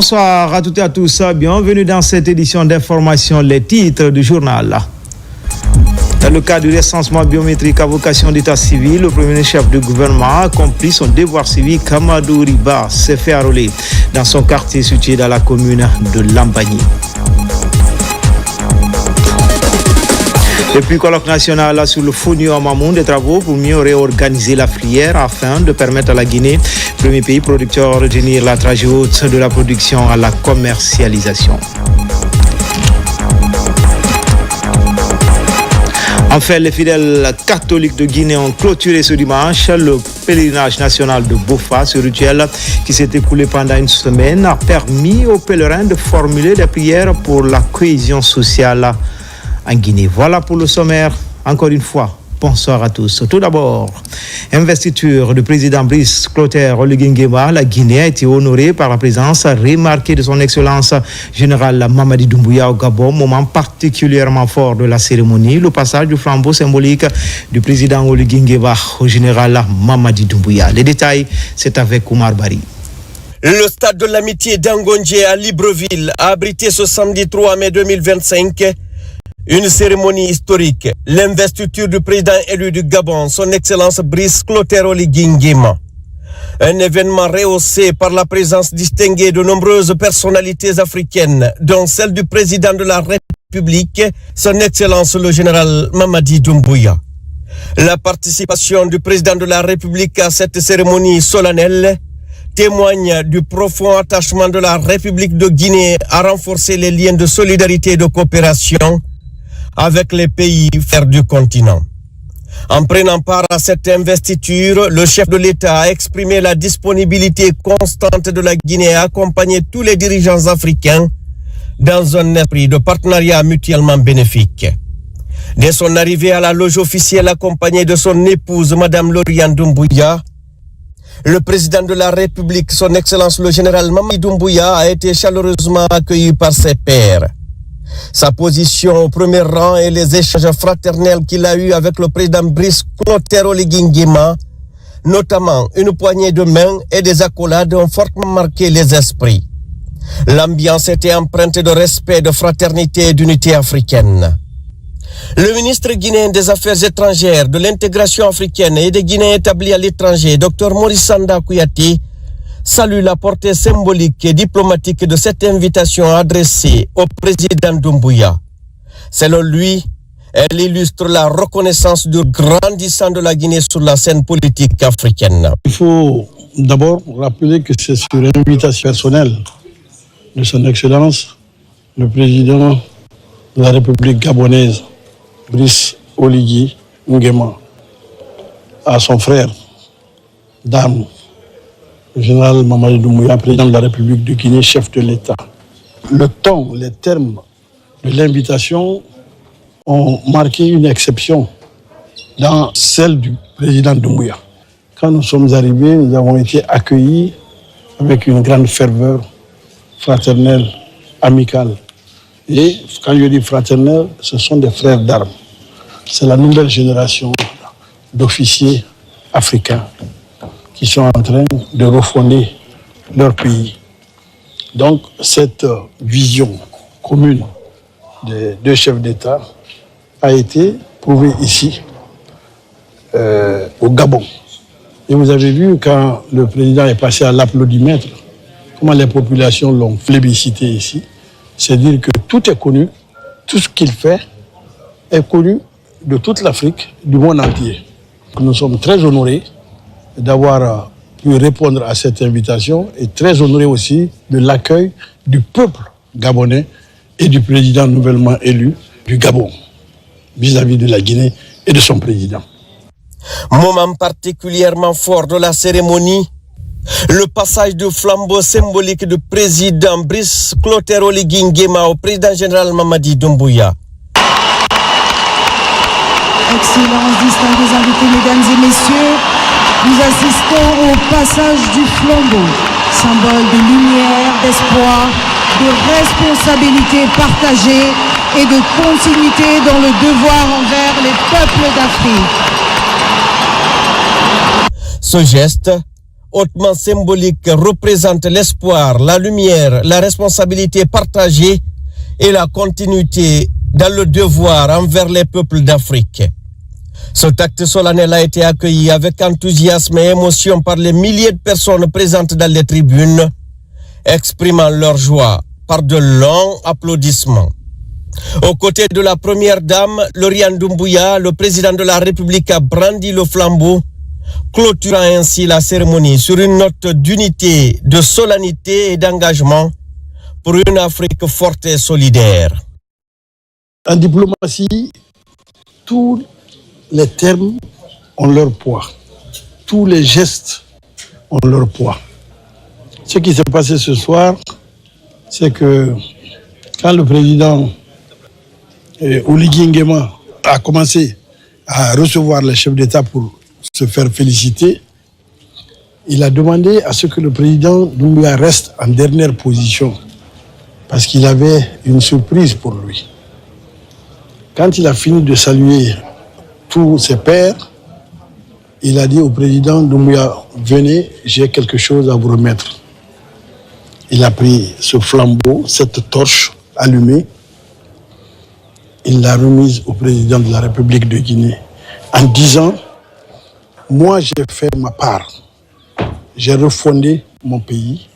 Bonsoir à toutes et à tous, bienvenue dans cette édition d'information, les titres du journal. Dans le cadre du recensement biométrique à vocation d'état civil, le premier chef du gouvernement a accompli son devoir civique. Amadou Riba s'est fait enrôler dans son quartier situé dans la commune de Lambagny. Depuis le colloque national sur le Fonio à Mamoun, des travaux pour mieux réorganiser la filière afin de permettre à la Guinée, premier pays producteur, de retenir la trajectoire haute de la production à la commercialisation. Enfin, les fidèles catholiques de Guinée ont clôturé ce dimanche le pèlerinage national de Bofa. Ce rituel qui s'est écoulé pendant une semaine a permis aux pèlerins de formuler des prières pour la cohésion sociale en Guinée. Voilà pour le sommaire. Encore une fois, bonsoir à tous. Tout d'abord, investiture du président Brice Clotaire Oligui Nguema. La Guinée a été honorée par la présence remarquée de son excellence général Mamadi Doumbouya au Gabon, moment particulièrement fort de la cérémonie, le passage du flambeau symbolique du président Oligui Nguema au général Mamadi Doumbouya. Les détails, c'est avec Oumar Bari. Le stade de l'amitié d'Angondje à Libreville a abrité ce samedi 3 mai 2025 une cérémonie historique, l'investiture du président élu du Gabon, son excellence Brice Clotaire Oligui Nguema. Un événement rehaussé par la présence distinguée de nombreuses personnalités africaines, dont celle du président de la République, son excellence le général Mamadi Doumbouya. La participation du président de la République à cette cérémonie solennelle témoigne du profond attachement de la République de Guinée à renforcer les liens de solidarité et de coopération avec les pays frères du continent. En prenant part à cette investiture, le chef de l'État a exprimé la disponibilité constante de la Guinée à accompagner tous les dirigeants africains dans un esprit de partenariat mutuellement bénéfique. Dès son arrivée à la loge officielle accompagné de son épouse, Madame Lauriane Doumbouya, le président de la République, son excellence le général Mamadi Doumbouya, a été chaleureusement accueilli par ses pairs. Sa position au premier rang et les échanges fraternels qu'il a eus avec le président Brice Clotaire Oligui Nguema, notamment une poignée de main et des accolades, ont fortement marqué les esprits. L'ambiance était empreinte de respect, de fraternité et d'unité africaine. Le ministre guinéen des Affaires étrangères, de l'intégration africaine et des Guinéens établis à l'étranger, Dr Maurice Sanda Kouyaté, salue la portée symbolique et diplomatique de cette invitation adressée au président Doumbouya. Selon lui, elle illustre la reconnaissance du grandissant de la Guinée sur la scène politique africaine. Il faut d'abord rappeler que c'est sur invitation personnelle de son Excellence, le président de la République gabonaise, Brice Oligui Nguema, à son frère d'armes, le général Mamadi Doumbouya, président de la République de Guinée, chef de l'État. Le temps, les termes de l'invitation ont marqué une exception dans celle du président Doumbouya. Quand nous sommes arrivés, nous avons été accueillis avec une grande ferveur fraternelle, amicale. Et quand je dis fraternelle, ce sont des frères d'armes. C'est la nouvelle génération d'officiers africains qui sont en train de refonder leur pays. Donc, cette vision commune des deux chefs d'État a été prouvée ici, au Gabon. Et vous avez vu, quand le président est passé à l'applaudimètre, comment les populations l'ont plébiscité ici. C'est dire que tout est connu, tout ce qu'il fait est connu de toute l'Afrique, du monde entier. Nous sommes très honorés d'avoir pu répondre à cette invitation et très honorés aussi de l'accueil du peuple gabonais et du président nouvellement élu du Gabon vis-à-vis de la Guinée et de son président. Moment particulièrement fort de la cérémonie, le passage du flambeau symbolique du président Brice Clotaire Oligui Nguema au président général Mamadi Doumbouya. Excellences, distingués invités, mesdames et messieurs, nous assistons au passage du flambeau, symbole de lumière, d'espoir, de responsabilité partagée et de continuité dans le devoir envers les peuples d'Afrique. Ce geste hautement symbolique, représente l'espoir, la lumière, la responsabilité partagée et la continuité dans le devoir envers les peuples d'Afrique. Cet acte solennel a été accueilli avec enthousiasme et émotion par les milliers de personnes présentes dans les tribunes, exprimant leur joie par de longs applaudissements. Aux côtés de la première dame, Lauriane Doumbouya, le président de la République a brandi le flambeau, clôturant ainsi la cérémonie sur une note d'unité, de solennité et d'engagement pour une Afrique forte et solidaire. En diplomatie, tous les termes ont leur poids. Tous les gestes ont leur poids. Ce qui s'est passé ce soir, c'est que quand le président Oligui Nguema a commencé à recevoir les chefs d'État pour se faire féliciter, il a demandé à ce que le président Doumbouya reste en dernière position parce qu'il avait une surprise pour lui. Quand il a fini de saluer tous ses pairs, il a dit au président Doumbouya, venez, j'ai quelque chose à vous remettre. Il a pris ce flambeau, cette torche allumée, il l'a remise au président de la République de Guinée en disant, moi j'ai fait ma part, j'ai refondé mon pays,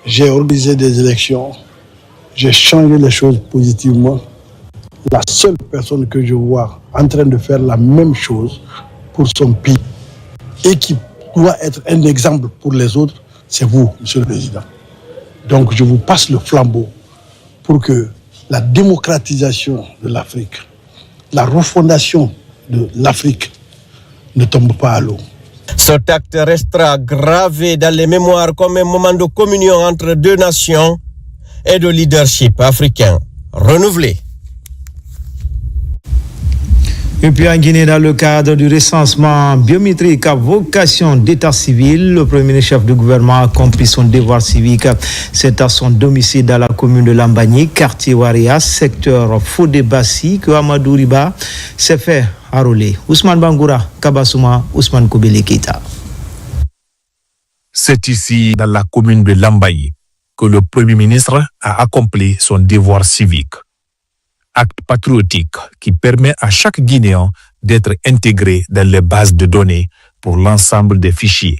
j'ai organisé des élections, j'ai changé les choses positivement. La seule personne que je vois en train de faire la même chose pour son pays et qui doit être un exemple pour les autres, c'est vous, Monsieur le Président. Donc je vous passe le flambeau pour que la démocratisation de l'Afrique, la refondation de l'Afrique ne tombe pas à l'eau. Cet acte restera gravé dans les mémoires comme un moment de communion entre deux nations et de leadership africain renouvelé. Et puis en Guinée, dans le cadre du recensement biométrique à vocation d'état civil, le premier ministre chef du gouvernement a accompli son devoir civique. C'est à son domicile dans la commune de Lambagny, quartier Waria, secteur Fodé-Bassi, que Amadou Riba s'est fait enrôler. Ousmane Bangoura, Kabasouma, Ousmane Kobele Keita. C'est ici, dans la commune de Lambagny, que le premier ministre a accompli son devoir civique. Acte patriotique qui permet à chaque Guinéen d'être intégré dans les bases de données pour l'ensemble des fichiers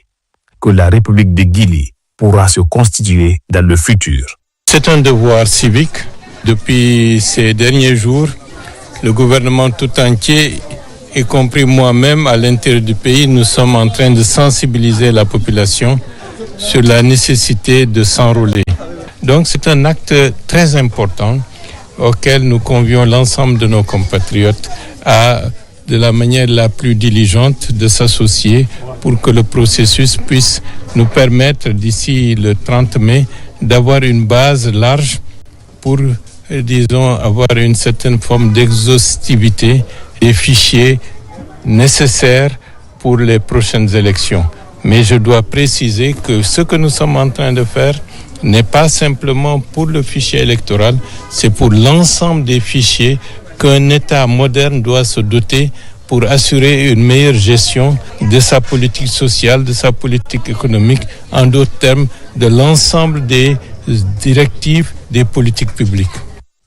que la République de Guinée pourra se constituer dans le futur. C'est un devoir civique. Depuis ces derniers jours, le gouvernement tout entier, y compris moi-même à l'intérieur du pays, nous sommes en train de sensibiliser la population sur la nécessité de s'enrôler. Donc c'est un acte très important auquel nous convions l'ensemble de nos compatriotes à, de la manière la plus diligente, de s'associer pour que le processus puisse nous permettre, d'ici le 30 mai, d'avoir une base large pour, disons, avoir une certaine forme d'exhaustivité des fichiers nécessaires pour les prochaines élections. Mais je dois préciser que ce que nous sommes en train de faire n'est pas simplement pour le fichier électoral, c'est pour l'ensemble des fichiers qu'un État moderne doit se doter pour assurer une meilleure gestion de sa politique sociale, de sa politique économique, en d'autres termes, de l'ensemble des directives des politiques publiques.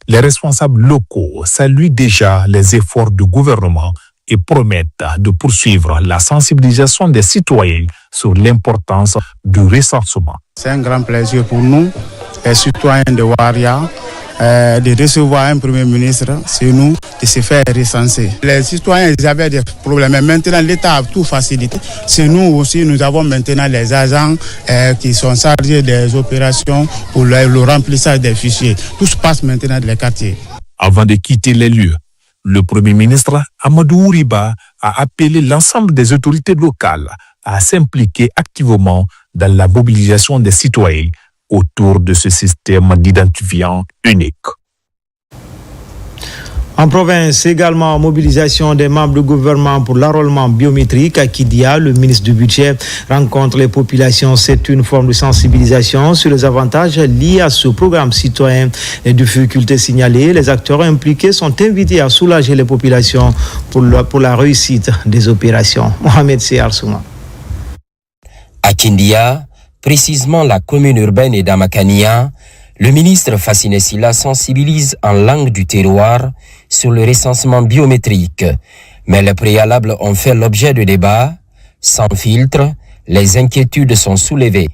Les responsables locaux saluent déjà les efforts du gouvernement et promettent de poursuivre la sensibilisation des citoyens sur l'importance du recensement. C'est un grand plaisir pour nous, les citoyens de Waria, de recevoir un premier ministre, c'est nous, de se faire recenser. Les citoyens, ils avaient des problèmes, mais maintenant l'État a tout facilité. C'est nous aussi, nous avons maintenant les agents qui sont chargés des opérations pour le remplissage des fichiers. Tout se passe maintenant dans les quartiers. Avant de quitter les lieux, le Premier ministre Amadou Riba a appelé l'ensemble des autorités locales à s'impliquer activement dans la mobilisation des citoyens autour de ce système d'identifiant unique. En province, également, mobilisation des membres du gouvernement pour l'enrôlement biométrique à Kidia. Le ministre du Budget rencontre les populations. C'est une forme de sensibilisation sur les avantages liés à ce programme citoyen. Les difficultés signalées, les acteurs impliqués sont invités à soulager les populations pour la réussite des opérations. Mohamed Seyar Souma. À Kindia, précisément la commune urbaine d'Amakania, le ministre Fassine Silla sensibilise en langue du terroir sur le recensement biométrique. Mais les préalables ont fait l'objet de débats. Sans filtre, les inquiétudes sont soulevées.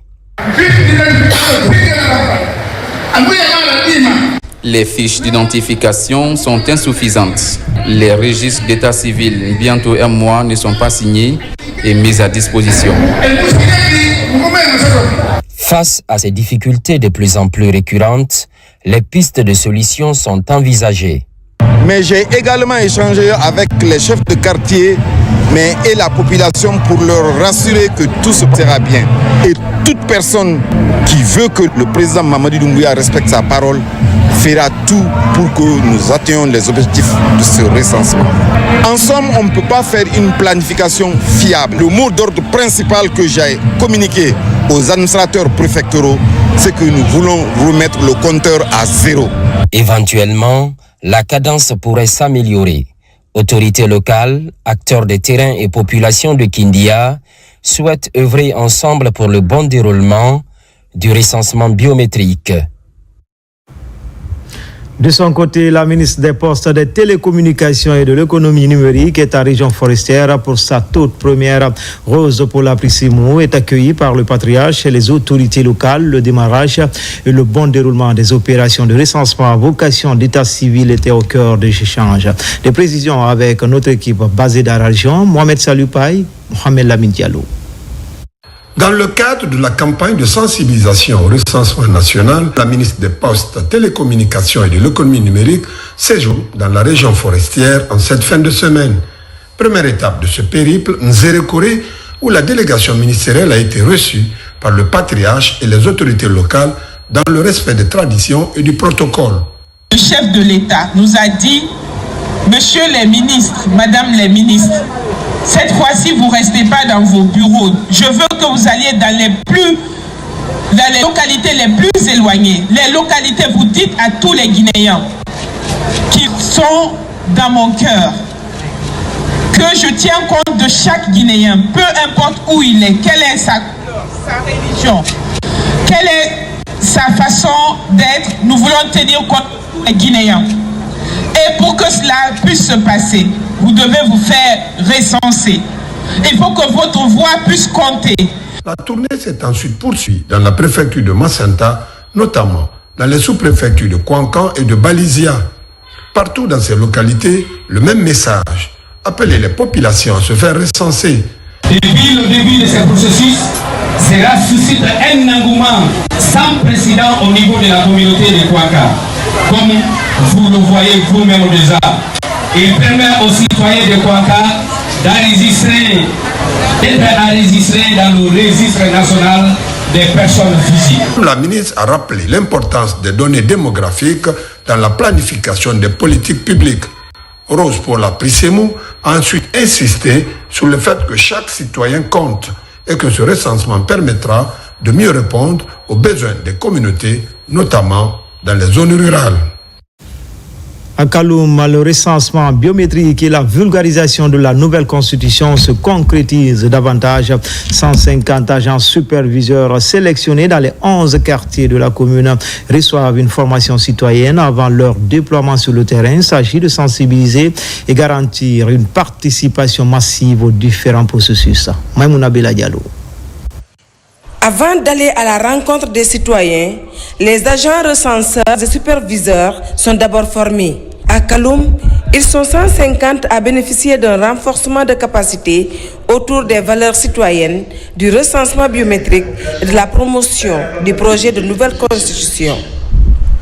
Les fiches d'identification sont insuffisantes. Les registres d'état civil, bientôt un mois, ne sont pas signés et mis à disposition. Face à ces difficultés de plus en plus récurrentes, les pistes de solutions sont envisagées. Mais j'ai également échangé avec les chefs de quartier et la population pour leur rassurer que tout se passera bien. Et toute personne qui veut que le président Mamadi Doumbouya respecte sa parole fera tout pour que nous atteignions les objectifs de ce recensement. En somme, on ne peut pas faire une planification fiable. Le mot d'ordre principal que j'ai communiqué aux administrateurs préfectoraux, c'est que nous voulons remettre le compteur à zéro. Éventuellement, la cadence pourrait s'améliorer. Autorités locales, acteurs de terrain et population de Kindia souhaitent œuvrer ensemble pour le bon déroulement du recensement biométrique. De son côté, la ministre des Postes, des Télécommunications et de l'Économie numérique est à Région Forestière pour sa toute première. Rose Paula Prissimou est accueillie par le patriarche et les autorités locales. Le démarrage et le bon déroulement des opérations de recensement à vocation d'état civil étaient au cœur des échanges. Des précisions avec notre équipe basée dans la région, Mohamed Salupaï, Mohamed Lamine Diallo. Dans le cadre de la campagne de sensibilisation au recensement national, la ministre des Postes, Télécommunications et de l'Économie numérique séjourne dans la région forestière en cette fin de semaine. Première étape de ce périple, Nzérékoré, où la délégation ministérielle a été reçue par le patriarche et les autorités locales dans le respect des traditions et du protocole. Le chef de l'État nous a dit, Monsieur les ministres, Madame les ministres, cette fois-ci, vous ne restez pas dans vos bureaux. Je veux que vous alliez dans les localités les plus éloignées. Les localités, vous dites à tous les Guinéens qui sont dans mon cœur que je tiens compte de chaque Guinéen, peu importe où il est, quelle est sa religion, quelle est sa façon d'être. Nous voulons tenir compte de tous les Guinéens. Et pour que cela puisse se passer, vous devez vous faire recenser. Il faut que votre voix puisse compter. La tournée s'est ensuite poursuivie dans la préfecture de Macenta, notamment dans les sous-préfectures de Kouankan et de Balizia. Partout dans ces localités, le même message. Appelez les populations à se faire recenser. Depuis le début de ce processus, cela suscite un engouement sans précédent au niveau de la communauté de Kouankan. Comme vous le voyez vous-même déjà. Il permet aux citoyens de Kouankan d'être enregistrés dans le registre national des personnes physiques. La ministre a rappelé l'importance des données démographiques dans la planification des politiques publiques. Rose Paula Prissimou a ensuite insisté sur le fait que chaque citoyen compte et que ce recensement permettra de mieux répondre aux besoins des communautés, notamment dans les zones rurales. À Kaloum, le recensement biométrique et la vulgarisation de la nouvelle constitution se concrétisent davantage. 150 agents superviseurs sélectionnés dans les 11 quartiers de la commune reçoivent une formation citoyenne avant leur déploiement sur le terrain. Il s'agit de sensibiliser et garantir une participation massive aux différents processus. Maïmouna Bella Diallo. Avant d'aller à la rencontre des citoyens, les agents recenseurs et superviseurs sont d'abord formés. À Kaloum, ils sont 150 à bénéficier d'un renforcement de capacité autour des valeurs citoyennes, du recensement biométrique et de la promotion du projet de nouvelle constitution.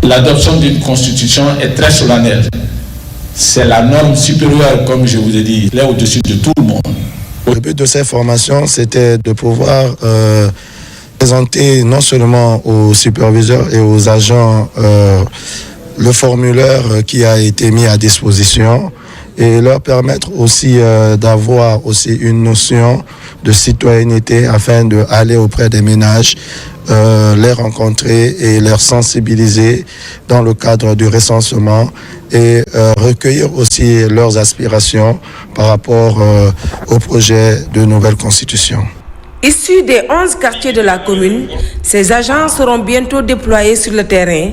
L'adoption d'une constitution est très solennelle. C'est la norme supérieure, comme je vous ai dit, là au-dessus de tout le monde. Le but de cette formation, c'était de pouvoir présenter non seulement aux superviseurs et aux agents le formulaire qui a été mis à disposition et leur permettre aussi d'avoir aussi une notion de citoyenneté afin d'aller auprès des ménages, les rencontrer et les sensibiliser dans le cadre du recensement et recueillir aussi leurs aspirations par rapport au projet de nouvelle constitution. Issus des 11 quartiers de la commune, ces agents seront bientôt déployés sur le terrain,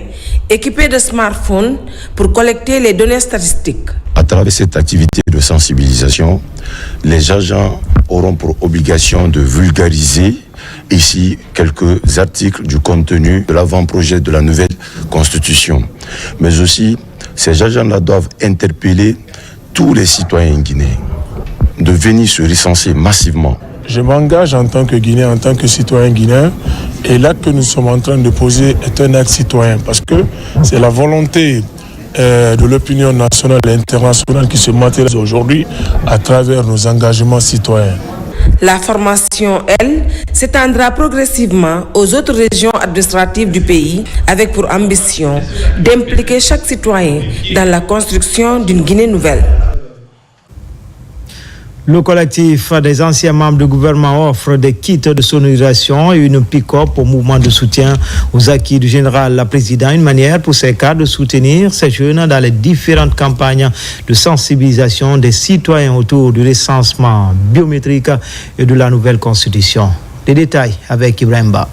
équipés de smartphones pour collecter les données statistiques. À travers cette activité de sensibilisation, les agents auront pour obligation de vulgariser ici quelques articles du contenu de l'avant-projet de la nouvelle constitution. Mais aussi, ces agents-là doivent interpeller tous les citoyens guinéens de venir se recenser massivement. Je m'engage en tant que Guinéen, en tant que citoyen guinéen, et l'acte que nous sommes en train de poser est un acte citoyen parce que c'est la volonté de l'opinion nationale et internationale qui se matérialise aujourd'hui à travers nos engagements citoyens. La formation, elle, s'étendra progressivement aux autres régions administratives du pays avec pour ambition d'impliquer chaque citoyen dans la construction d'une Guinée nouvelle. Le collectif des anciens membres du gouvernement offre des kits de sonorisation et une pick-up au mouvement de soutien aux acquis du général président, une manière pour ces cadres de soutenir ces jeunes dans les différentes campagnes de sensibilisation des citoyens autour du recensement biométrique et de la nouvelle constitution. Les détails avec Ibrahim Ba.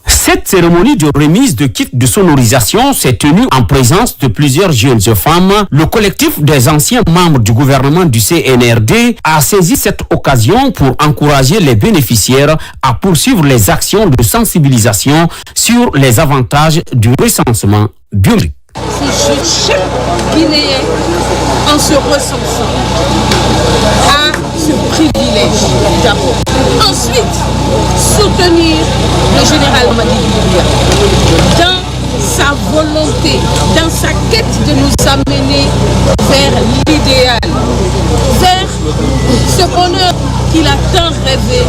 Cette cérémonie de remise de kits de sonorisation s'est tenue en présence de plusieurs jeunes femmes. Le collectif des anciens membres du gouvernement du CNRD a saisi cette occasion pour encourager les bénéficiaires à poursuivre les actions de sensibilisation sur les avantages du recensement biométrique. Si chaque Guinéen, en se recensant, a ce privilège d'abord. Ensuite, soutenir le général Madi Doumbouya dans sa volonté, dans sa quête de nous amener vers l'idéal, vers ce bonheur qu'il a tant rêvé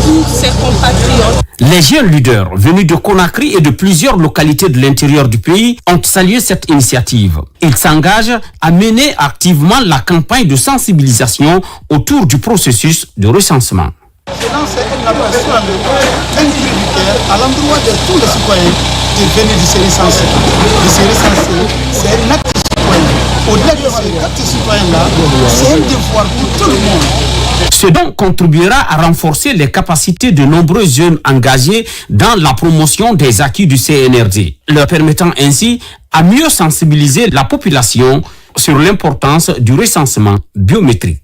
pour ses compatriotes. Les jeunes leaders venus de Conakry et de plusieurs localités de l'intérieur du pays ont salué cette initiative. Ils s'engagent à mener activement la campagne de sensibilisation autour du processus de recensement. Je lance un appel individuel à l'endroit de tous les citoyens qui viennent de se recenser. C'est un acte citoyen. Au-delà de cet acte citoyen-là, c'est un devoir pour tout le monde. Ce don contribuera à renforcer les capacités de nombreux jeunes engagés dans la promotion des acquis du CNRD, leur permettant ainsi à mieux sensibiliser la population sur l'importance du recensement biométrique.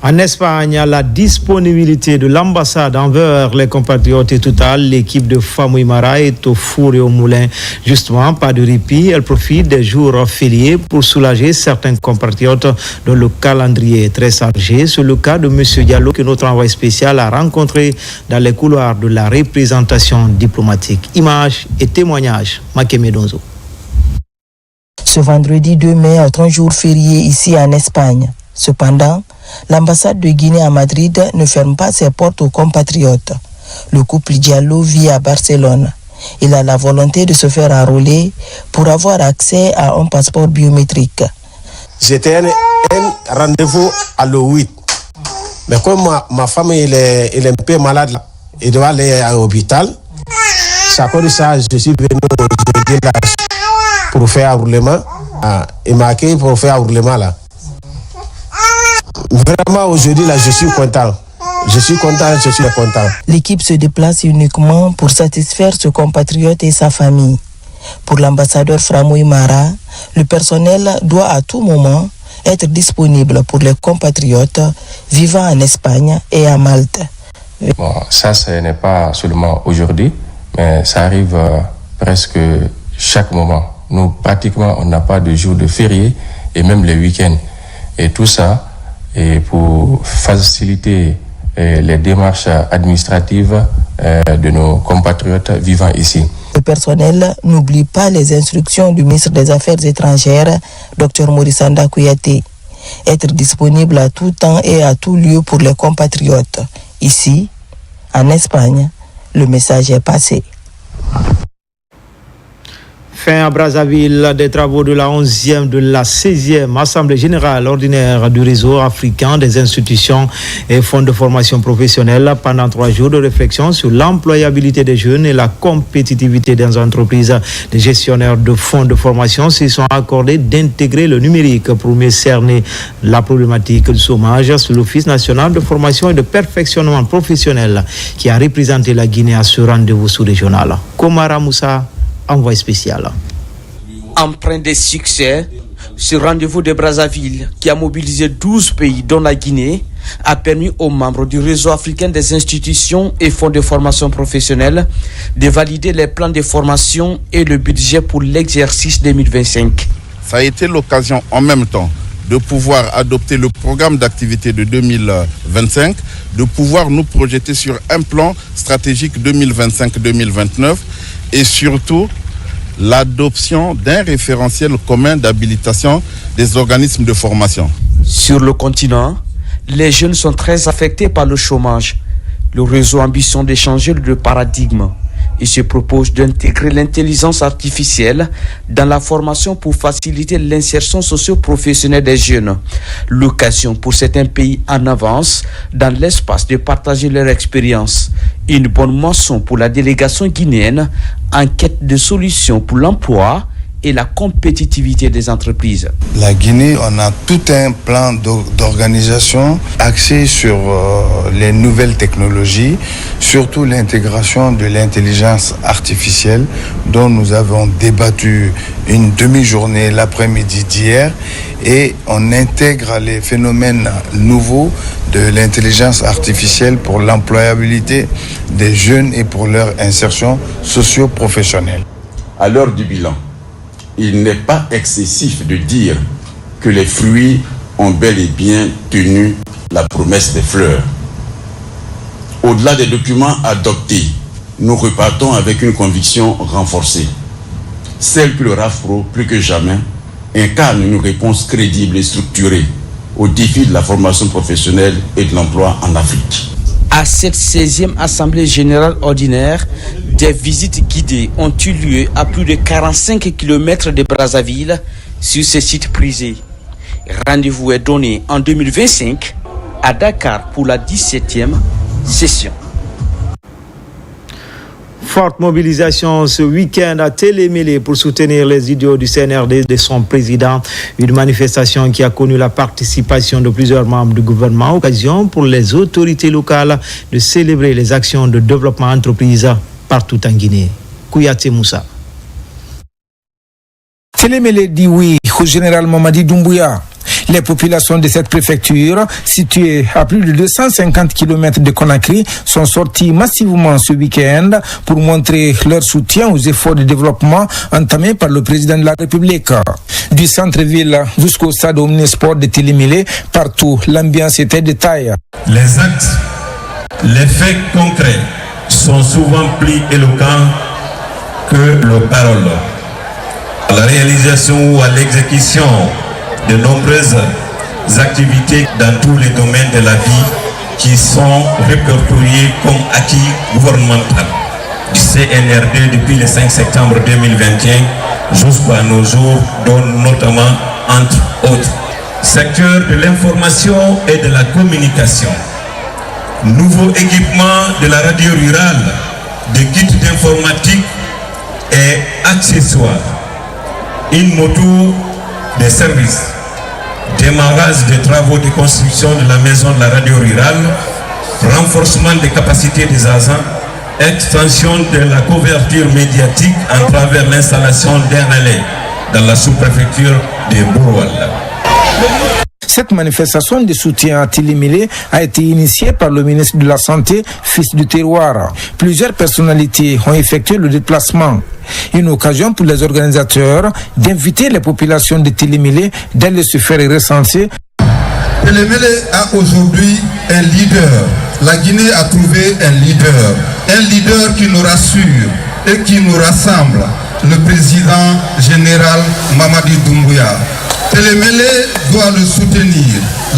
En Espagne, la disponibilité de l'ambassade envers les compatriotes est totale. L'équipe de Famouy Mara est au four et au moulin. Justement, pas de répit. Elle profite des jours fériés pour soulager certains compatriotes dont le calendrier est très chargé. C'est le cas de M. Diallo que notre envoyé spécial a rencontré dans les couloirs de la représentation diplomatique. Images et témoignages. Makeme Donzo. Ce vendredi 2 mai est un jour férié ici en Espagne. Cependant, l'ambassade de Guinée à Madrid ne ferme pas ses portes aux compatriotes. Le couple Diallo vit à Barcelone. Il a la volonté de se faire enrôler pour avoir accès à un passeport biométrique. J'étais un rendez-vous à l'O8. Mais comme ma femme elle est un peu malade, là, il doit aller à l'hôpital. C'est à cause de ça je suis venu aujourd'hui là pour faire un roulement. Il m'a accueilli pour faire un roulement là. Vraiment aujourd'hui là je suis content. Je suis content. L'équipe se déplace uniquement pour satisfaire ce compatriote et sa famille. Pour l'ambassadeur Famouy Mara, le personnel doit à tout moment être disponible pour les compatriotes vivant en Espagne et à Malte. Bon, ça ce n'est pas seulement aujourd'hui, mais ça arrive presque chaque moment. Nous pratiquement on n'a pas de jour de férié et même les week-ends. Et tout ça et pour faciliter les démarches administratives de nos compatriotes vivant ici. Le personnel n'oublie pas les instructions du ministre des Affaires étrangères, Dr Morissanda Kouyaté. Être disponible à tout temps et à tout lieu pour les compatriotes. Ici, en Espagne, le message est passé. Fin à Brazzaville des travaux de la 11e, de la 16e Assemblée générale ordinaire du réseau africain des institutions et fonds de formation professionnelle pendant 3 jours de réflexion sur l'employabilité des jeunes et la compétitivité des entreprises. Les gestionnaires de fonds de formation se sont accordés d'intégrer le numérique pour mieux cerner la problématique du chômage. C'est l'Office national de formation et de perfectionnement professionnel qui a représenté la Guinée à ce rendez-vous sous-régional. Komara Moussa, envoyé spécial. Empreint de succès, ce rendez-vous de Brazzaville, qui a mobilisé 12 pays dont la Guinée, a permis aux membres du réseau africain des institutions et fonds de formation professionnelle de valider les plans de formation et le budget pour l'exercice 2025. Ça a été l'occasion en même temps de pouvoir adopter le programme d'activité de 2025, de pouvoir nous projeter sur un plan stratégique 2025-2029 et surtout l'adoption d'un référentiel commun d'habilitation des organismes de formation. Sur le continent, les jeunes sont très affectés par le chômage. Le réseau ambitionne de changer le paradigme. Il se propose d'intégrer l'intelligence artificielle dans la formation pour faciliter l'insertion socio-professionnelle des jeunes. L'occasion pour certains pays en avance dans l'espace de partager leur expérience. Une bonne moisson pour la délégation guinéenne en quête de solutions pour l'emploi et la compétitivité des entreprises. La Guinée, on a tout un plan d'organisation axé sur les nouvelles technologies, surtout l'intégration de l'intelligence artificielle dont nous avons débattu une demi-journée l'après-midi d'hier, et on intègre les phénomènes nouveaux de l'intelligence artificielle pour l'employabilité des jeunes et pour leur insertion socio-professionnelle. À l'heure du bilan, il n'est pas excessif de dire que les fruits ont bel et bien tenu la promesse des fleurs. Au-delà des documents adoptés, nous repartons avec une conviction renforcée, celle que le RAFPRO, plus que jamais, incarne une réponse crédible et structurée aux défis de la formation professionnelle et de l'emploi en Afrique. À cette 16e Assemblée générale ordinaire, des visites guidées ont eu lieu à plus de 45 km de Brazzaville sur ces sites prisés. Rendez-vous est donné en 2025 à Dakar pour la 17e session. Forte mobilisation ce week-end à Télémélé pour soutenir les idéaux du CNRD de son président. Une manifestation qui a connu la participation de plusieurs membres du gouvernement. Occasion pour les autorités locales de célébrer les actions de développement entreprise partout en Guinée. Kouyaté Moussa. Télémélé dit oui au général Mamadi Doumbouya. Les populations de cette préfecture, située à plus de 250 km de Conakry, sont sorties massivement ce week-end pour montrer leur soutien aux efforts de développement entamés par le président de la République. Du centre-ville jusqu'au stade omnisport de Télémélé, partout, l'ambiance était de taille. Les actes, les faits concrets sont souvent plus éloquents que les paroles. À la réalisation ou à l'exécution de nombreuses activités dans tous les domaines de la vie qui sont répertoriées comme acquis gouvernemental du CNRD depuis le 5 septembre 2021 jusqu'à nos jours, dont notamment, entre autres, secteur de l'information et de la communication, nouveau équipement de la radio rurale, des kits d'informatique et accessoires, une moto des services, démarrage des travaux de construction de la maison de la radio rurale, renforcement des capacités des agents, extension de la couverture médiatique à travers l'installation d'un relais dans la sous-préfecture de Bourwal. Cette manifestation de soutien à Télémélé a été initiée par le ministre de la Santé, fils du terroir. Plusieurs personnalités ont effectué le déplacement. Une occasion pour les organisateurs d'inviter les populations de Télémélé d'aller se faire recenser. Télémélé a aujourd'hui un leader. La Guinée a trouvé un leader qui nous rassure et qui nous rassemble, le président général Mamadi Doumbouya. Télémélé doit le soutenir,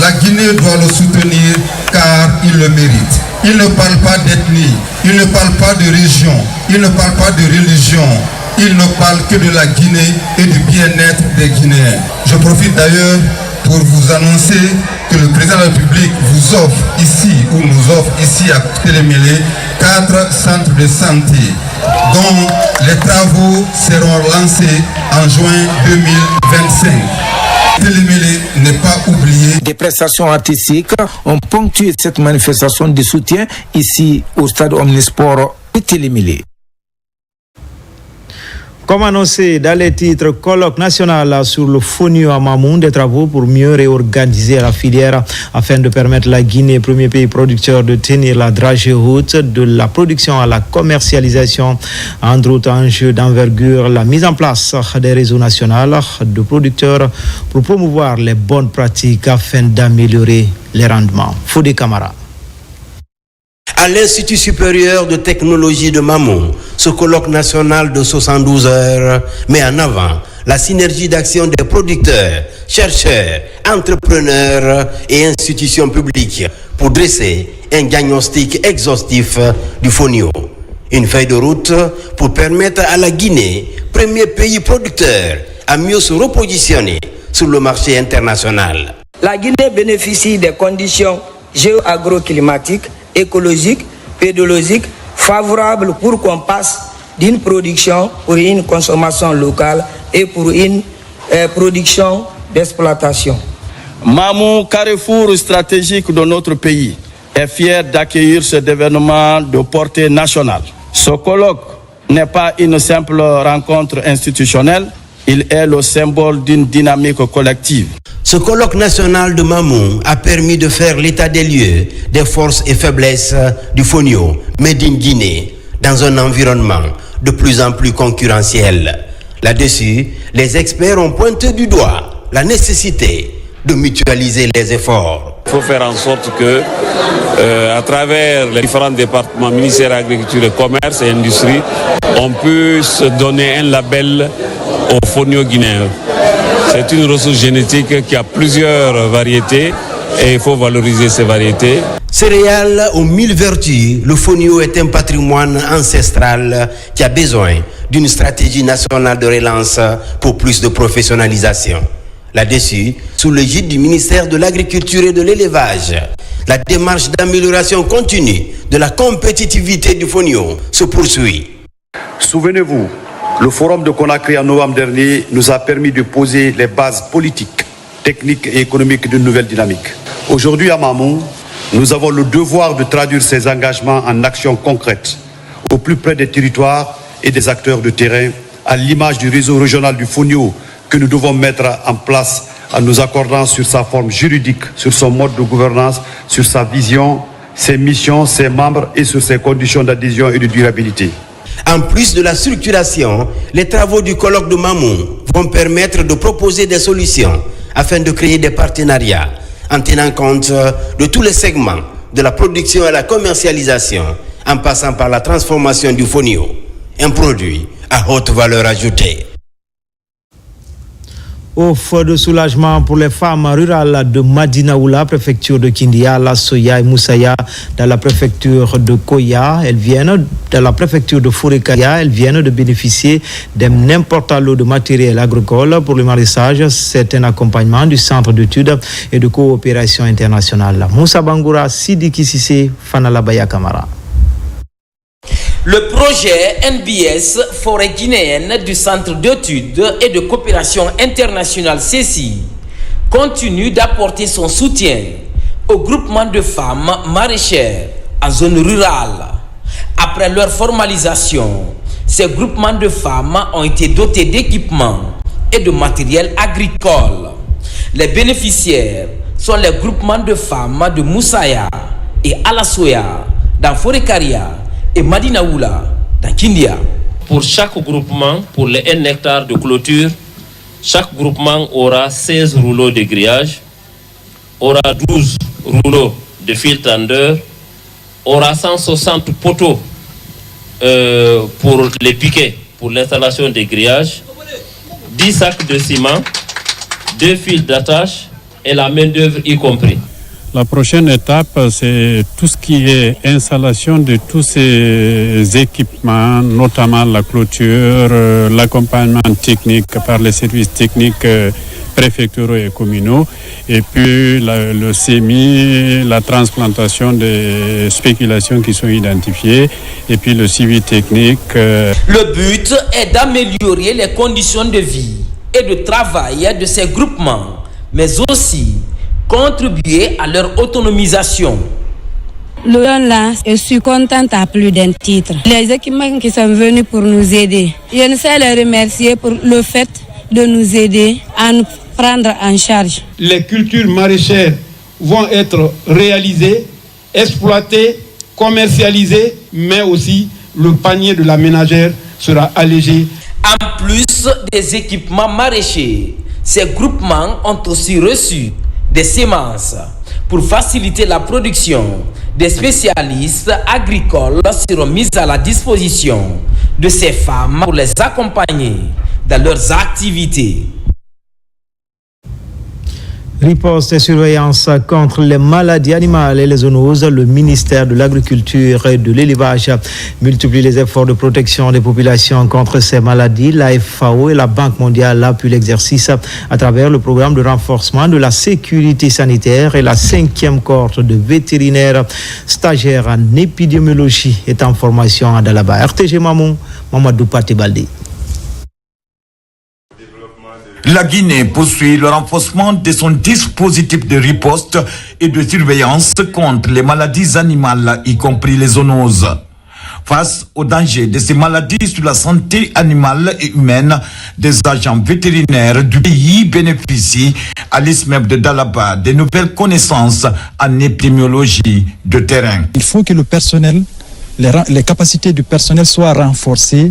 la Guinée doit le soutenir car il le mérite. Il ne parle pas d'ethnie, il ne parle pas de région, il ne parle pas de religion, Il ne parle que de la Guinée et du bien-être des Guinéens. Je profite d'ailleurs pour vous annoncer que le président de la République vous offre ici, ou nous offre ici à Télémélé, 4 centres de santé dont les travaux seront lancés en juin 2025. Télémélé n'est pas oublié. Des prestations artistiques ont ponctué cette manifestation de soutien ici au stade Omnisport de Télémélé. Comme annoncé dans les titres, colloque national sur le fonio à Mamoun, des travaux pour mieux réorganiser la filière afin de permettre à la Guinée, premier pays producteur, de tenir la dragée haute de la production à la commercialisation. Entre autres enjeux d'envergure, la mise en place des réseaux nationaux de producteurs pour promouvoir les bonnes pratiques afin d'améliorer les rendements. Fodé Camara. À l'Institut supérieur de technologie de Mamoun, ce colloque national de 72 heures met en avant la synergie d'action des producteurs, chercheurs, entrepreneurs et institutions publiques pour dresser un diagnostic exhaustif du fonio. Une feuille de route pour permettre à la Guinée, premier pays producteur, à mieux se repositionner sur le marché international. La Guinée bénéficie des conditions géo-agroclimatiques, écologiques, pédologiques favorables pour qu'on passe d'une production pour une consommation locale et pour une production d'exploitation. Mamoun, carrefour stratégique de notre pays, est fier d'accueillir cet événement de portée nationale. Ce colloque n'est pas une simple rencontre institutionnelle, il est le symbole d'une dynamique collective. Ce colloque national de Mamoun a permis de faire l'état des lieux des forces et faiblesses du fonio Made in Guinée dans un environnement de plus en plus concurrentiel. Là-dessus, les experts ont pointé du doigt la nécessité de mutualiser les efforts. Il faut faire en sorte que, à travers les différents départements, ministère de l'Agriculture, Commerce et Industrie, on puisse donner un label au fonio guinéen. C'est une ressource génétique qui a plusieurs variétés et il faut valoriser ces variétés. Céréales aux 1000 vertus, le fonio est un patrimoine ancestral qui a besoin d'une stratégie nationale de relance pour plus de professionnalisation. Là-dessus, sous l'égide du ministère de l'Agriculture et de l'Élevage, la démarche d'amélioration continue de la compétitivité du fonio se poursuit. Souvenez-vous, le forum de Conakry en novembre dernier nous a permis de poser les bases politiques, techniques et économiques d'une nouvelle dynamique. Aujourd'hui à Mamoun, nous avons le devoir de traduire ces engagements en actions concrètes, au plus près des territoires et des acteurs de terrain, à l'image du réseau régional du fonio que nous devons mettre en place en nous accordant sur sa forme juridique, sur son mode de gouvernance, sur sa vision, ses missions, ses membres et sur ses conditions d'adhésion et de durabilité. En plus de la structuration, les travaux du colloque de Mamoun vont permettre de proposer des solutions afin de créer des partenariats en tenant compte de tous les segments de la production et la commercialisation en passant par la transformation du fonio, un produit à haute valeur ajoutée. Offre de soulagement pour les femmes rurales de Madinaoula, préfecture de Kindia, La Soya et Moussaya, dans la préfecture de Koya. Dans la préfecture de Fourekaria, elles viennent de bénéficier d'un important lot de matériel agricole pour le maraîchage. C'est un accompagnement du Centre d'études et de coopération internationale. Moussa Bangoura, Sidi Kississé, Fanalabaya Kamara. Le projet NBS Forêt guinéenne du Centre d'études et de coopération internationale CECI continue d'apporter son soutien au groupement de femmes maraîchères en zone rurale. Après leur formalisation, ces groupements de femmes ont été dotés d'équipements et de matériel agricole. Les bénéficiaires sont les groupements de femmes de Moussaya et Alasoya dans Fourekaria et Madinaoula dans Kindia. Pour chaque groupement, pour les 1 hectare de clôture, chaque groupement aura 16 rouleaux de grillage, aura 12 rouleaux de fil tendeur, aura 160 poteaux pour les piquets, pour l'installation des grillages, 10 sacs de ciment, 2 fils d'attache et la main d'œuvre y compris. La prochaine étape, c'est tout ce qui est installation de tous ces équipements, notamment la clôture, l'accompagnement technique par les services techniques préfectoraux et communaux, et puis le semis, la transplantation des spéculations qui sont identifiées, et puis le suivi technique. Le but est d'améliorer les conditions de vie et de travail de ces groupements, mais aussi contribuer à leur autonomisation. Là, je suis contente à plus d'un titre. Les équipements qui sont venus pour nous aider, je ne sais les remercier pour le fait de nous aider à nous prendre en charge. Les cultures maraîchères vont être réalisées, exploitées, commercialisées, mais aussi le panier de la ménagère sera allégé. En plus des équipements maraîchers, ces groupements ont aussi reçu des semences pour faciliter la production. Des spécialistes agricoles seront mis à la disposition de ces femmes pour les accompagner dans leurs activités. Riposte et surveillance contre les maladies animales et les zoonoses, le ministère de l'Agriculture et de l'Élevage multiplie les efforts de protection des populations contre ces maladies. La FAO et la Banque mondiale appuient l'exercice à travers le programme de renforcement de la sécurité sanitaire et la 5e cohorte de vétérinaires stagiaires en épidémiologie est en formation à Dalaba. RTG Mamou, Mamadou Pati Baldi. La Guinée poursuit le renforcement de son dispositif de riposte et de surveillance contre les maladies animales, y compris les zoonoses. Face au danger de ces maladies sur la santé animale et humaine, des agents vétérinaires du pays bénéficient à l'ISMEP de Dalaba de nouvelles connaissances en épidémiologie de terrain. Il faut que le personnel, les capacités du personnel soient renforcées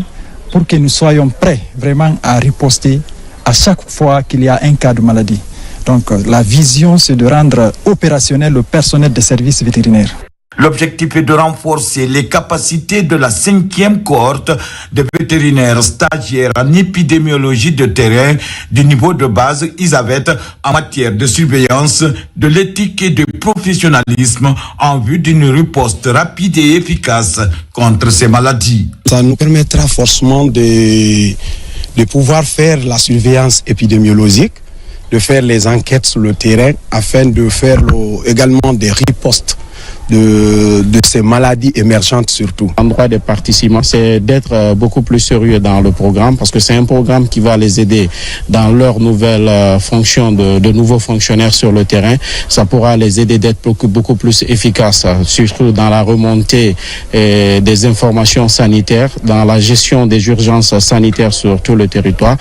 pour que nous soyons prêts vraiment à riposter à chaque fois qu'il y a un cas de maladie. Donc la vision, c'est de rendre opérationnel le personnel des services vétérinaires. L'objectif est de renforcer les capacités de la 5e cohorte de vétérinaires stagiaires en épidémiologie de terrain du niveau de base ISAVET en matière de surveillance, de l'éthique et du professionnalisme en vue d'une riposte rapide et efficace contre ces maladies. Ça nous permettra forcément de pouvoir faire la surveillance épidémiologique, de faire les enquêtes sur le terrain afin de faire également des ripostes de ces maladies émergentes surtout. L'endroit des participants, c'est d'être beaucoup plus sérieux dans le programme parce que c'est un programme qui va les aider dans leur nouvelle fonction de nouveaux fonctionnaires sur le terrain. Ça pourra les aider d'être beaucoup plus efficaces, surtout dans la remontée des informations sanitaires, dans la gestion des urgences sanitaires sur tout le territoire.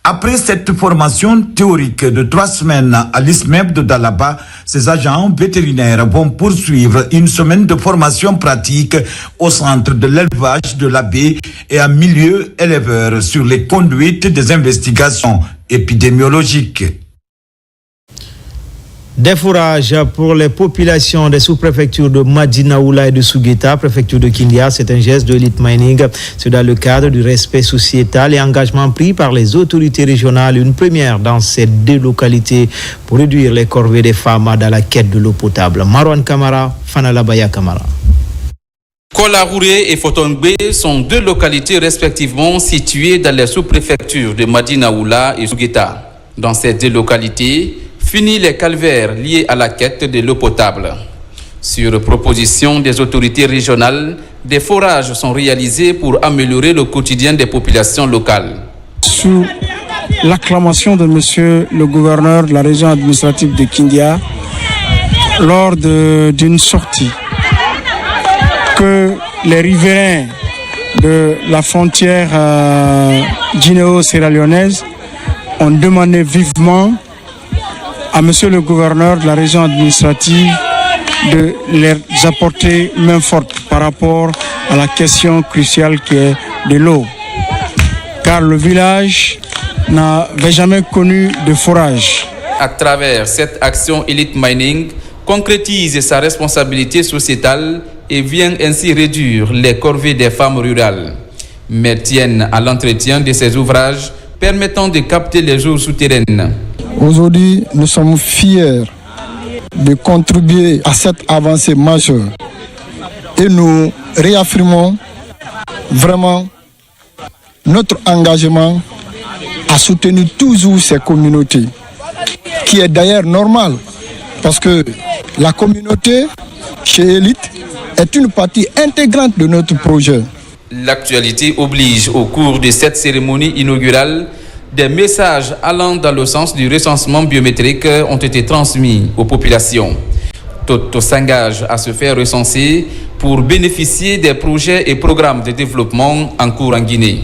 Après cette formation théorique de 3 semaines à l'ISMEP de Dalaba, ces agents vétérinaires vont poursuivre une semaine de formation pratique au centre de l'élevage de la baie et en milieu éleveur sur les conduites des investigations épidémiologiques. Des fourrages pour les populations des sous-préfectures de Madinaoula et de Sougueta, préfecture de Kindia, c'est un geste de Elite Mining. C'est dans le cadre du respect sociétal et engagement pris par les autorités régionales, une première dans ces 2 localités pour réduire les corvées des femmes dans la quête de l'eau potable. Marwan Kamara, Fanalabaya Kamara. Kolarouré et Fotongbe sont 2 localités respectivement situées dans les sous-préfectures de Madinaoula et Sougueta. Dans ces 2 localités, fini les calvaires liés à la quête de l'eau potable. Sur proposition des autorités régionales, des forages sont réalisés pour améliorer le quotidien des populations locales. Sous l'acclamation de monsieur le gouverneur de la région administrative de Kindia, lors d'une sortie que les riverains de la frontière guinéo-sierra-léonaise ont demandé vivement à monsieur le gouverneur de la région administrative de leur apporter main forte par rapport à la question cruciale qui est de l'eau. Car le village n'avait jamais connu de forage. À travers cette action Elite Mining, concrétise sa responsabilité sociétale et vient ainsi réduire les corvées des femmes rurales, mais tiennent à l'entretien de ces ouvrages permettant de capter les eaux souterraines. Aujourd'hui, nous sommes fiers de contribuer à cette avancée majeure. Et nous réaffirmons vraiment notre engagement à soutenir toujours ces communautés, qui est d'ailleurs normal, parce que la communauté chez Elite est une partie intégrante de notre projet. L'actualité oblige au cours de cette cérémonie inaugurale, des messages allant dans le sens du recensement biométrique ont été transmis aux populations. Toto s'engage à se faire recenser pour bénéficier des projets et programmes de développement en cours en Guinée.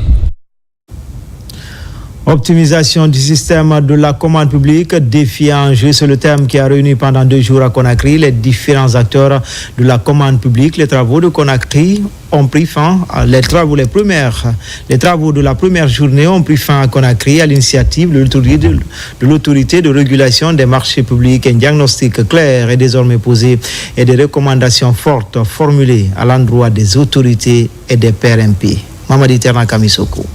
Optimisation du système de la commande publique, défi et enjeu, c'est le thème qui a réuni pendant 2 jours à Conakry les différents acteurs de la commande publique. Les travaux de Conakry ont pris fin, les travaux de la première journée ont pris fin à Conakry à l'initiative de l'autorité de régulation des marchés publics. Un diagnostic clair est désormais posé et des recommandations fortes formulées à l'endroit des autorités et des PRMP. Mamadi Terna Kamisoko.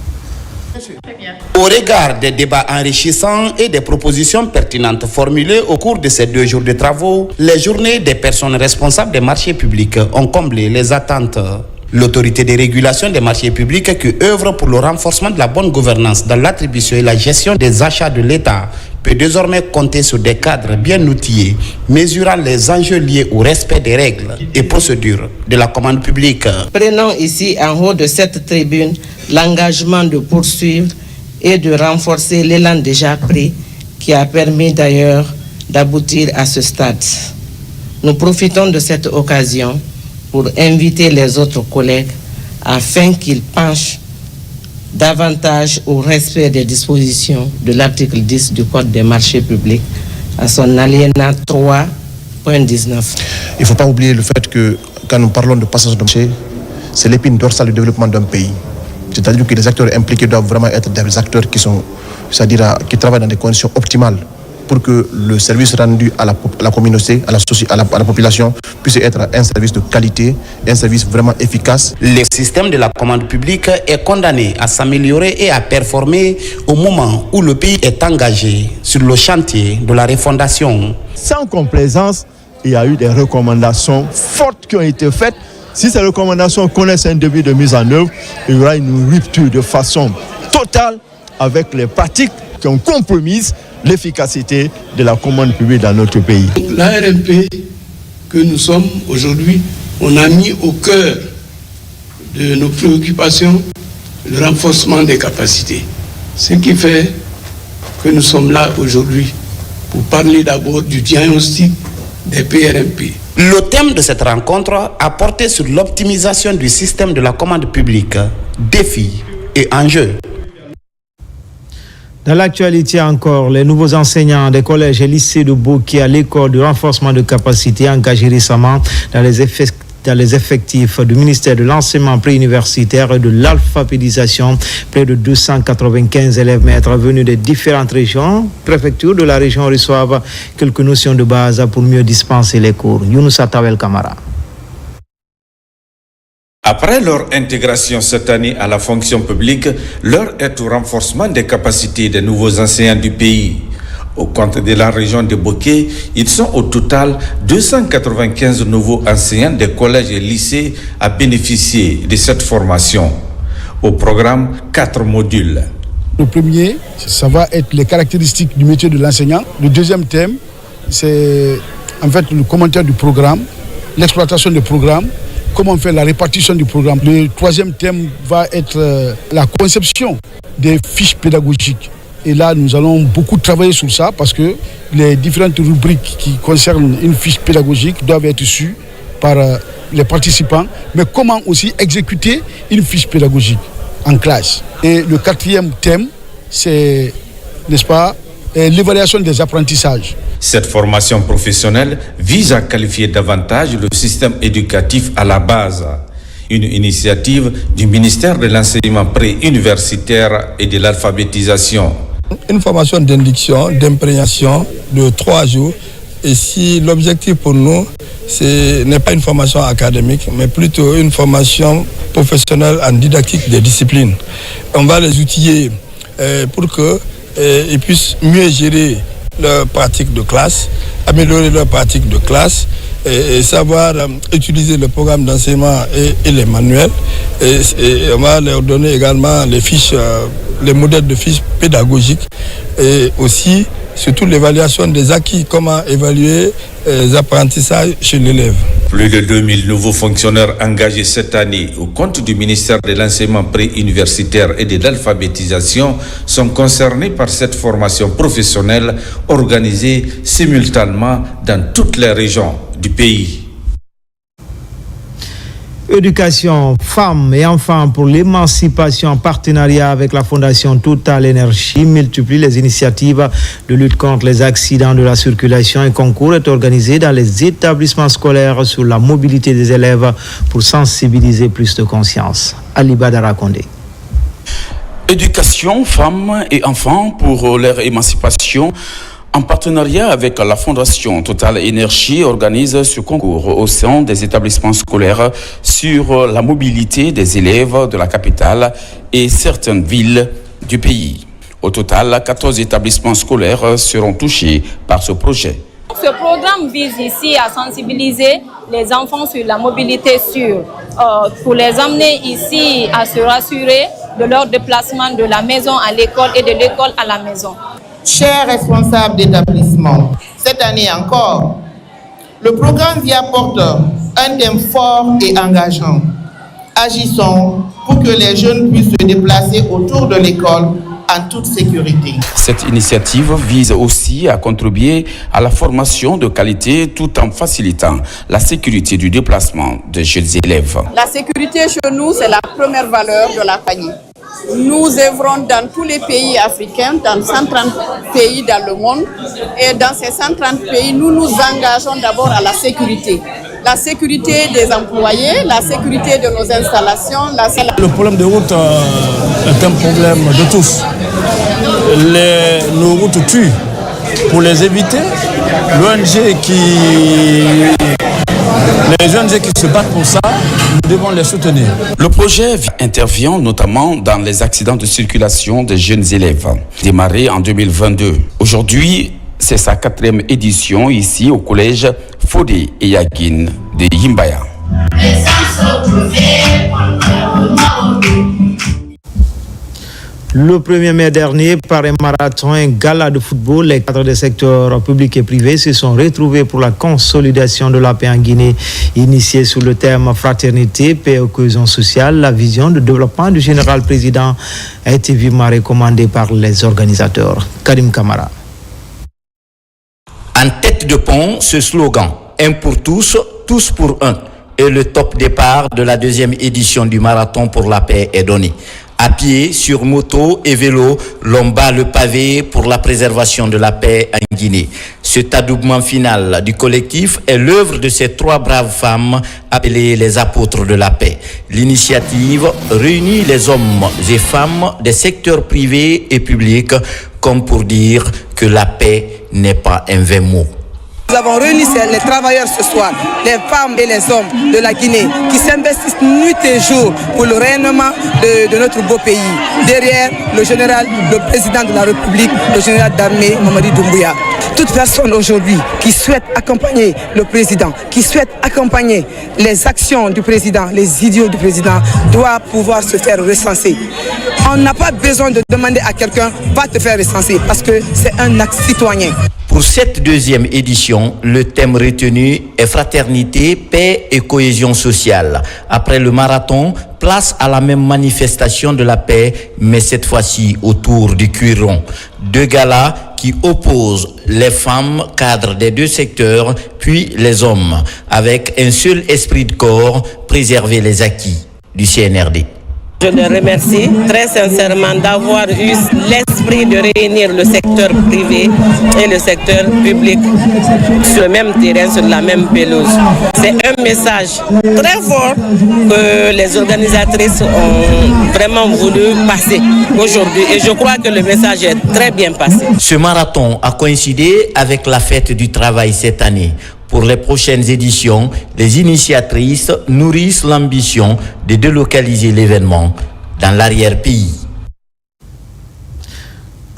Au regard des débats enrichissants et des propositions pertinentes formulées au cours de ces 2 jours de travaux, les journées des personnes responsables des marchés publics ont comblé les attentes. L'autorité de régulation des marchés publics qui œuvre pour le renforcement de la bonne gouvernance dans l'attribution et la gestion des achats de l'État peut désormais compter sur des cadres bien outillés, mesurant les enjeux liés au respect des règles et procédures de la commande publique. Prenons ici en haut de cette tribune l'engagement de poursuivre et de renforcer l'élan déjà pris qui a permis d'ailleurs d'aboutir à ce stade. Nous profitons de cette occasion pour inviter les autres collègues afin qu'ils penchent davantage au respect des dispositions de l'article 10 du Code des marchés publics à son alinéa 3.19. Il ne faut pas oublier le fait que quand nous parlons de passage de marché, c'est l'épine dorsale du développement d'un pays. C'est-à-dire que les acteurs impliqués doivent vraiment être des acteurs qui travaillent dans des conditions optimales pour que le service rendu à la communauté, à la population, puisse être un service de qualité, un service vraiment efficace. Le système de la commande publique est condamné à s'améliorer et à performer au moment où le pays est engagé sur le chantier de la refondation. Sans complaisance, il y a eu des recommandations fortes qui ont été faites. Si ces recommandations connaissent un début de mise en œuvre, il y aura une rupture de façon totale avec les pratiques qui ont compromis l'efficacité de la commande publique dans notre pays. L'ARMP que nous sommes aujourd'hui, on a mis au cœur de nos préoccupations le renforcement des capacités. Ce qui fait que nous sommes là aujourd'hui pour parler d'abord du diagnostic des PRMP. Le thème de cette rencontre a porté sur l'optimisation du système de la commande publique, défis et enjeux. Dans l'actualité encore, les nouveaux enseignants des collèges et lycées de Boké à l'école de renforcement de capacité engagés récemment dans les effectifs du ministère de l'enseignement préuniversitaire et de l'alphabétisation. Près de 295 élèves maîtres venus des différentes régions, préfectures de la région reçoivent quelques notions de base pour mieux dispenser les cours. Younousa Tawel Kamara. Après leur intégration cette année à la fonction publique, l'heure est au renforcement des capacités des nouveaux enseignants du pays. Au compte de la région de Boké, ils sont au total 295 nouveaux enseignants des collèges et lycées à bénéficier de cette formation. Au programme, 4 modules. Le premier, ça va être les caractéristiques du métier de l'enseignant. Le deuxième thème, c'est en fait le commentaire du programme, l'exploitation du programme, comment faire la répartition du programme. Le troisième thème va être la conception des fiches pédagogiques. Et là, nous allons beaucoup travailler sur ça parce que les différentes rubriques qui concernent une fiche pédagogique doivent être sues par les participants. Mais comment aussi exécuter une fiche pédagogique en classe. Et le quatrième thème, c'est, n'est-ce pas, l'évaluation des apprentissages. Cette formation professionnelle vise à qualifier davantage le système éducatif à la base. Une initiative du ministère de l'enseignement préuniversitaire et de l'alphabétisation. Une formation d'induction, d'imprégnation de 3 jours. Et si l'objectif pour nous, ce n'est pas une formation académique, mais plutôt une formation professionnelle en didactique des disciplines. On va les outiller pour qu'ils puissent mieux gérer leur pratique de classe améliorer leur pratique de classe et savoir utiliser le programme d'enseignement et les manuels. Et on va leur donner également les fiches, les modèles de fiches pédagogiques et aussi surtout l'évaluation des acquis, comment évaluer les apprentissages chez l'élève. Plus de 2000 nouveaux fonctionnaires engagés cette année au compte du ministère de l'enseignement pré-universitaire et de l'alphabétisation sont concernés par cette formation professionnelle organisée simultanément dans toutes les régions du pays. Éducation, femmes et enfants pour l'émancipation en partenariat avec la Fondation Total Énergie multiplie les initiatives de lutte contre les accidents de la circulation. Un concours est organisé dans les établissements scolaires sur la mobilité des élèves pour sensibiliser plus de conscience. Ali Badara Kondé. Éducation, femmes et enfants pour leur émancipation. En partenariat avec la Fondation Total Énergie, organise ce concours au sein des établissements scolaires sur la mobilité des élèves de la capitale et certaines villes du pays. Au total, 14 établissements scolaires seront touchés par ce projet. Ce programme vise ici à sensibiliser les enfants sur la mobilité sûre, pour les amener ici à se rassurer de leur déplacement de la maison à l'école et de l'école à la maison. Chers responsables d'établissement, cette année encore, le programme VIA porte un thème fort et engageant. Agissons pour que les jeunes puissent se déplacer autour de l'école en toute sécurité. Cette initiative vise aussi à contribuer à la formation de qualité tout en facilitant la sécurité du déplacement des jeunes élèves. La sécurité chez nous, c'est la première valeur de la famille. Nous œuvrons dans tous les pays africains, dans 130 pays dans le monde. Et dans ces 130 pays, nous nous engageons d'abord à la sécurité. La sécurité des employés, la sécurité de nos installations. Le problème de route est un problème de tous. Nos routes tuent. Pour les éviter, les ONG qui se battent pour ça, nous devons les soutenir. Le projet intervient notamment dans les accidents de circulation des jeunes élèves, démarré en 2022. Aujourd'hui, c'est sa 4e édition ici au collège Fodé et Yagin de Yimbaya. Le 1er mai dernier, par un marathon, un gala de football, les cadres des secteurs publics et privés se sont retrouvés pour la consolidation de la paix en Guinée. Initiée sous le thème Fraternité, paix et cohésion sociale, la vision de développement du général président a été vivement recommandée par les organisateurs. Karim Kamara. En tête de pont, ce slogan « Un pour tous, tous pour un » est le top départ de la 2e édition du marathon pour la paix est donné. À pied, sur moto et vélo, l'on bat le pavé pour la préservation de la paix en Guinée. Cet adoubement final du collectif est l'œuvre de ces 3 braves femmes appelées les apôtres de la paix. L'initiative réunit les hommes et femmes des secteurs privés et publics comme pour dire que la paix n'est pas un vain mot. Nous avons réuni les travailleurs ce soir, les femmes et les hommes de la Guinée qui s'investissent nuit et jour pour le rayonnement de notre beau pays. Derrière le général, le président de la République, le général d'armée Mamadi Doumbouya. Toute personne aujourd'hui qui souhaite accompagner le président, qui souhaite accompagner les actions du président, les idéaux du président, doit pouvoir se faire recenser. On n'a pas besoin de demander à quelqu'un « va te faire recenser » parce que c'est un acte citoyen. Pour cette 2e édition, le thème retenu est fraternité, paix et cohésion sociale. Après le marathon, place à la même manifestation de la paix, mais cette fois-ci autour du cuiron. 2 galas qui opposent les femmes cadres des 2 secteurs, puis les hommes, avec un seul esprit de corps, préserver les acquis du CNRD. Je les remercie très sincèrement d'avoir eu l'esprit de réunir le secteur privé et le secteur public sur le même terrain, sur la même pelouse. C'est un message très fort que les organisatrices ont vraiment voulu passer aujourd'hui et je crois que le message est très bien passé. Ce marathon a coïncidé avec la fête du travail cette année. Pour les prochaines éditions, les initiatrices nourrissent l'ambition de délocaliser l'événement dans l'arrière-pays.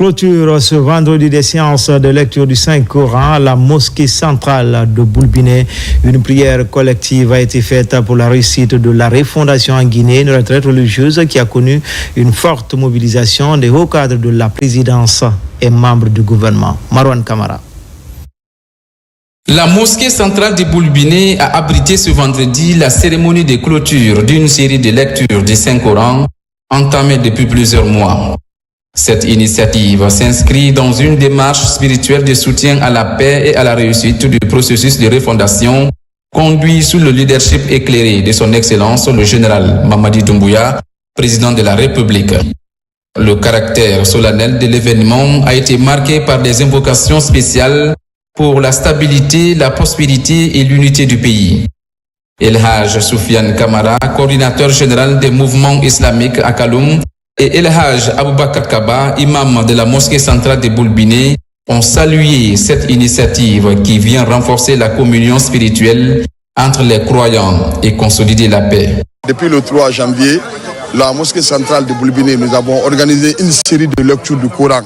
Clôture ce vendredi des séances de lecture du Saint-Coran à la mosquée centrale de Boulbiné. Une prière collective a été faite pour la réussite de la refondation en Guinée, une retraite religieuse qui a connu une forte mobilisation des hauts cadres de la présidence et membres du gouvernement. Marwan Kamara. La mosquée centrale de Boulbiné a abrité ce vendredi la cérémonie de clôture d'une série de lectures du Saint-Coran entamée depuis plusieurs mois. Cette initiative s'inscrit dans une démarche spirituelle de soutien à la paix et à la réussite du processus de refondation conduit sous le leadership éclairé de son Excellence le général Mamadi Doumbouya, président de la République. Le caractère solennel de l'événement a été marqué par des invocations spéciales pour la stabilité, la prospérité et l'unité du pays. El Haj Soufiane Kamara, coordinateur général des mouvements islamiques à Kaloum, et El Haj Aboubakar Kaba, imam de la mosquée centrale de Boulbiné, ont salué cette initiative qui vient renforcer la communion spirituelle entre les croyants et consolider la paix. Depuis le 3 janvier, la mosquée centrale de Boulbiné, nous avons organisé une série de lectures du Coran,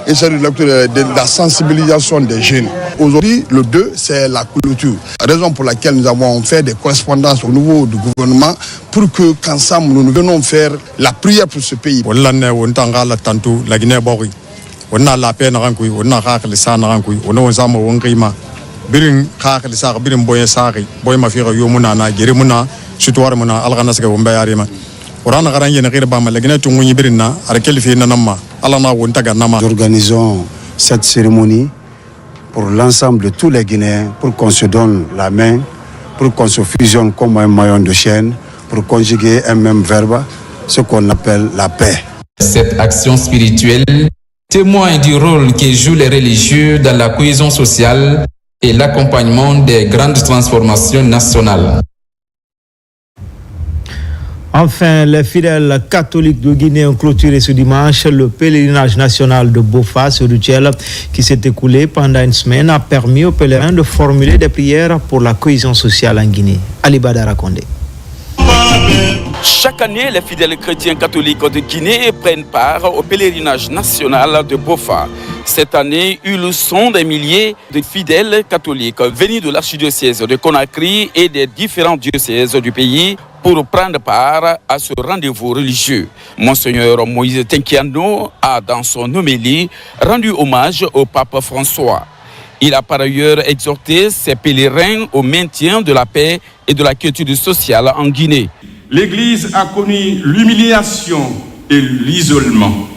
une série de lectures de la sensibilisation des jeunes. Aujourd'hui, le 2, c'est la clôture. Raison pour laquelle nous avons fait des correspondances au niveau du gouvernement pour que qu'ensemble nous venons faire la prière pour ce pays. Nous organisons cette cérémonie pour l'ensemble de tous les Guinéens, pour qu'on se donne la main, pour qu'on se fusionne comme un maillon de chaîne, pour conjuguer un même verbe, ce qu'on appelle la paix. Cette action spirituelle témoigne du rôle que jouent les religieux dans la cohésion sociale et l'accompagnement des grandes transformations nationales. Enfin, les fidèles catholiques de Guinée ont clôturé ce dimanche le pèlerinage national de Bofa sur Rutiel qui s'est écoulé pendant une semaine a permis aux pèlerins de formuler des prières pour la cohésion sociale en Guinée. Ali Badara Kondé. Chaque année, les fidèles chrétiens catholiques de Guinée prennent part au pèlerinage national de Bofa. Cette année, ils sont des milliers de fidèles catholiques venus de l'archidiocèse de Conakry et des différents diocèses du pays pour prendre part à ce rendez-vous religieux. Monseigneur Moïse Tenkiano a, dans son homélie, rendu hommage au pape François. Il a par ailleurs exhorté ses pèlerins au maintien de la paix et de la quiétude sociale en Guinée. L'Église a connu l'humiliation et l'isolement.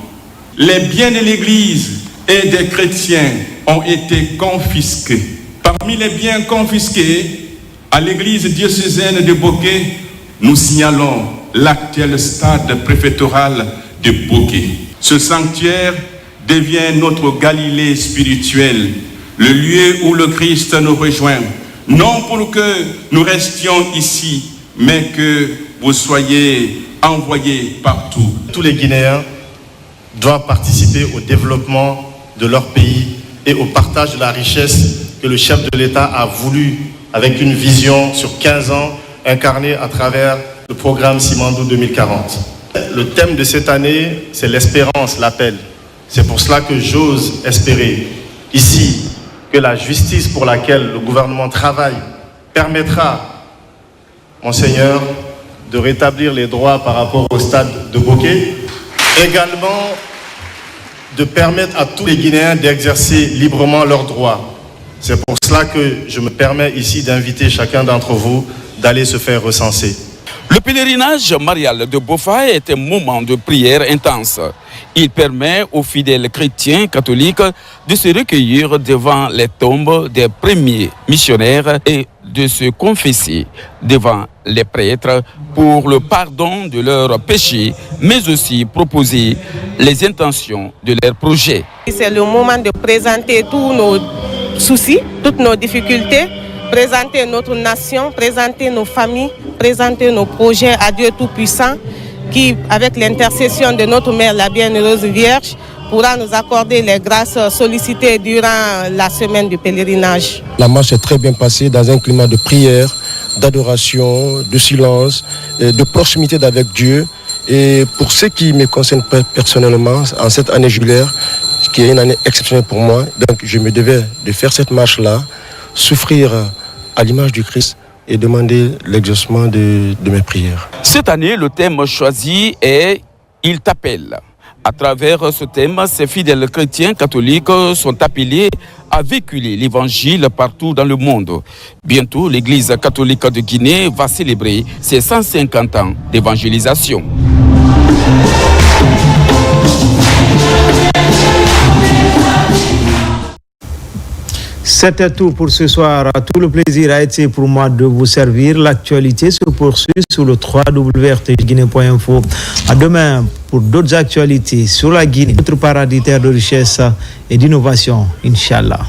Les biens de l'Église et des chrétiens ont été confisqués. Parmi les biens confisqués, à l'Église diocésaine de Boké, nous signalons l'actuel stade préfectoral de Boké. Ce sanctuaire devient notre Galilée spirituelle, le lieu où le Christ nous rejoint, non pour que nous restions ici, mais que vous soyez envoyés partout. Tous les Guinéens doivent participer au développement de leur pays et au partage de la richesse que le chef de l'État a voulu, avec une vision sur 15 ans, incarnée à travers le programme Simandou 2040. Le thème de cette année, c'est l'espérance, l'appel. C'est pour cela que j'ose espérer ici que la justice pour laquelle le gouvernement travaille permettra, Monseigneur, de rétablir les droits par rapport au stade de Boké. Également, de permettre à tous les Guinéens d'exercer librement leurs droits. C'est pour cela que je me permets ici d'inviter chacun d'entre vous d'aller se faire recenser. Le pèlerinage marial de Bofa est un moment de prière intense. Il permet aux fidèles chrétiens catholiques de se recueillir devant les tombes des premiers missionnaires et de se confesser devant les prêtres pour le pardon de leurs péchés, mais aussi proposer les intentions de leurs projets. C'est le moment de présenter tous nos soucis, toutes nos difficultés, présenter notre nation, présenter nos familles, présenter nos projets à Dieu Tout-Puissant qui, avec l'intercession de notre Mère, la Bienheureuse Vierge, pourra nous accorder les grâces sollicitées durant la semaine du pèlerinage. La marche est très bien passée dans un climat de prière, d'adoration, de silence, de proximité avec Dieu. Et pour ce qui me concerne personnellement, en cette année jubilaire, qui est une année exceptionnelle pour moi. Donc je me devais de faire cette marche-là, souffrir à l'image du Christ et demander l'exaucement de mes prières. Cette année, le thème choisi est « Il t'appelle ». À travers ce thème, ces fidèles chrétiens catholiques sont appelés à véhiculer l'évangile partout dans le monde. Bientôt, l'Église catholique de Guinée va célébrer ses 150 ans d'évangélisation. C'était tout pour ce soir. Tout le plaisir a été pour moi de vous servir. L'actualité se poursuit sur le www.rtguinée.info. À demain pour d'autres actualités sur la Guinée, notre paradis terre de richesse et d'innovation, Inch'Allah.